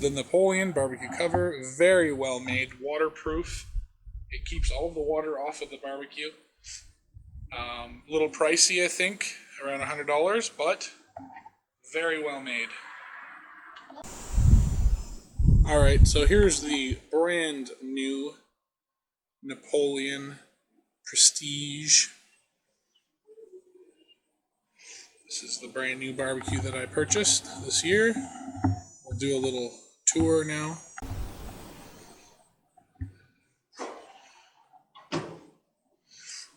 the Napoleon barbecue cover. Very well made, waterproof. It keeps all of the water off of the barbecue. A little pricey, I think, around $100, but very well made. Alright, so here's the brand new Napoleon Prestige. This is the brand new barbecue that I purchased this year. We'll do a little tour now.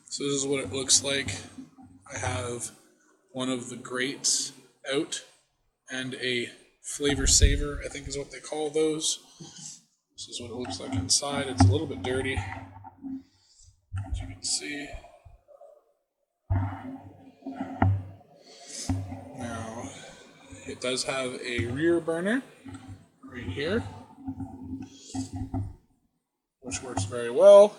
So this is what it looks like. I have one of the grates out and a flavor saver, I think is what they call those. This is what it looks like inside. It's a little bit dirty, as you can see. Now, it does have a rear burner right here, which works very well.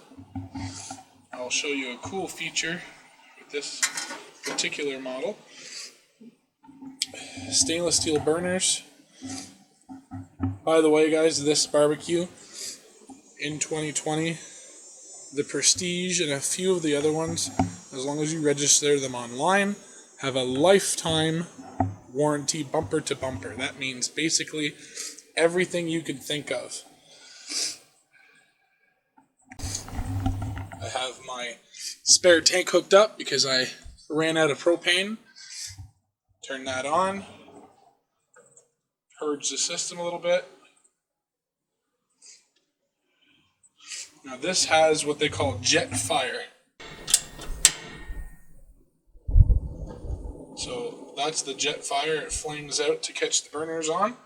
I'll show you a cool feature with this particular model. Stainless steel burners. By the way, guys, this barbecue in 2020, the Prestige and a few of the other ones, as long as you register them online, have a lifetime warranty, bumper to bumper. That means basically everything you could think of. I have my spare tank hooked up because I ran out of propane. Turn that on. Purge the system a little bit. Now this has what they call jet fire. So that's the jet fire. It flames out to catch the burners on.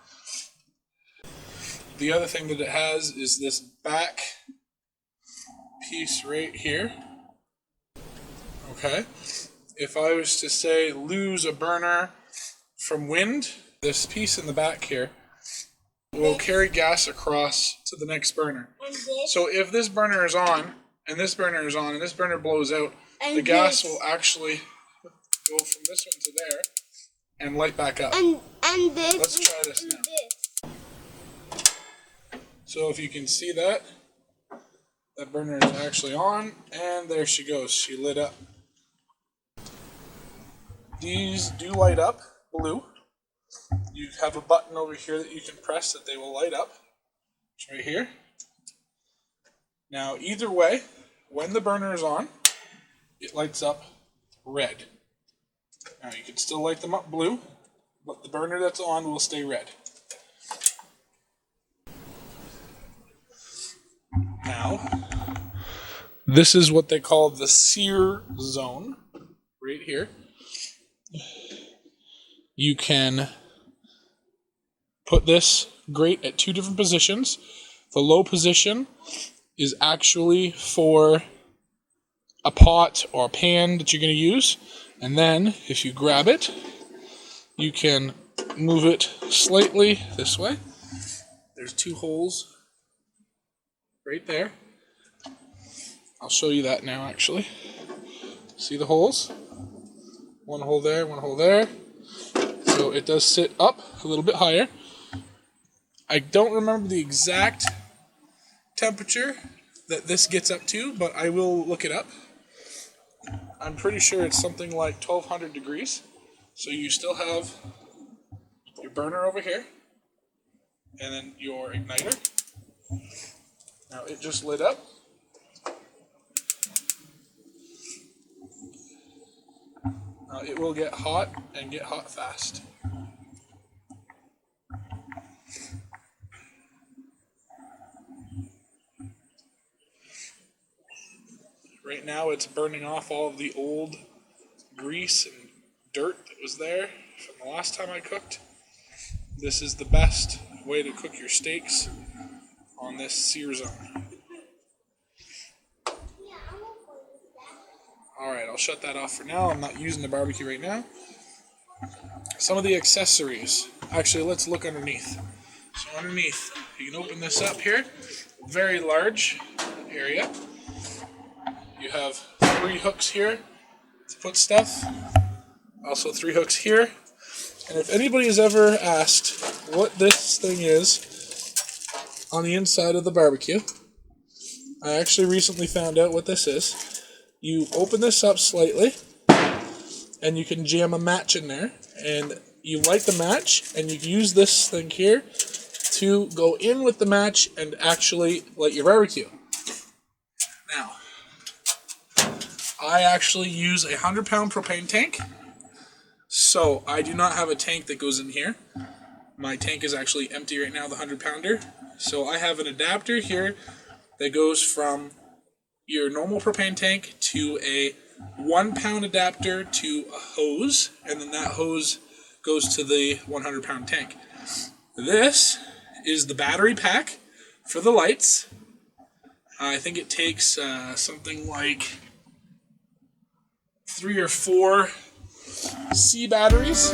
The other thing that it has is this back piece right here. Okay. If I was to say lose a burner from wind, this piece in the back here will carry gas across to the next burner. So if this burner is on, and this burner is on, and this burner blows out, the gas will actually go from this one to there and light back up. And this. Let's try this now. So if you can see that, that burner is actually on, and there she goes. She lit up. These do light up blue. You have a button over here that you can press that they will light up. It's right here. Now, either way, when the burner is on, it lights up red. Now, you can still light them up blue, but the burner that's on will stay red. Now, this is what they call the sear zone, right here. You can put this grate at two different positions. The low position is actually for a pot or a pan that you're going to use. And then, if you grab it, you can move it slightly this way. There's two holes right there. I'll show you that now, actually. See the holes? One hole there, one hole there. So it does sit up a little bit higher. I don't remember the exact temperature that this gets up to, but I will look it up. I'm pretty sure it's something like 1200 degrees. So you still have your burner over here, and then your igniter. Now it just lit up. Now it will get hot and get hot fast. Right now it's burning off all of the old grease and dirt that was there from the last time I cooked. This is the best way to cook your steaks on this sear zone. Alright, I'll shut that off for now. I'm not using the barbecue right now. Some of the accessories. Actually, let's look underneath. So underneath, you can open this up here. Very large area. You have 3 hooks here to put stuff. Also 3 hooks here. And if anybody has ever asked what this thing is, on the inside of the barbecue. I actually recently found out what this is. You open this up slightly, and you can jam a match in there, and you light the match, and you use this thing here to go in with the match and actually light your barbecue. Now, I actually use a 100-pound propane tank, so I do not have a tank that goes in here. My tank is actually empty right now, the 100-pounder. So I have an adapter here that goes from your normal propane tank to a 1-pound adapter to a hose, and then that hose goes to the 100-pound tank. This is the battery pack for the lights. I think it takes something like 3 or 4 C batteries.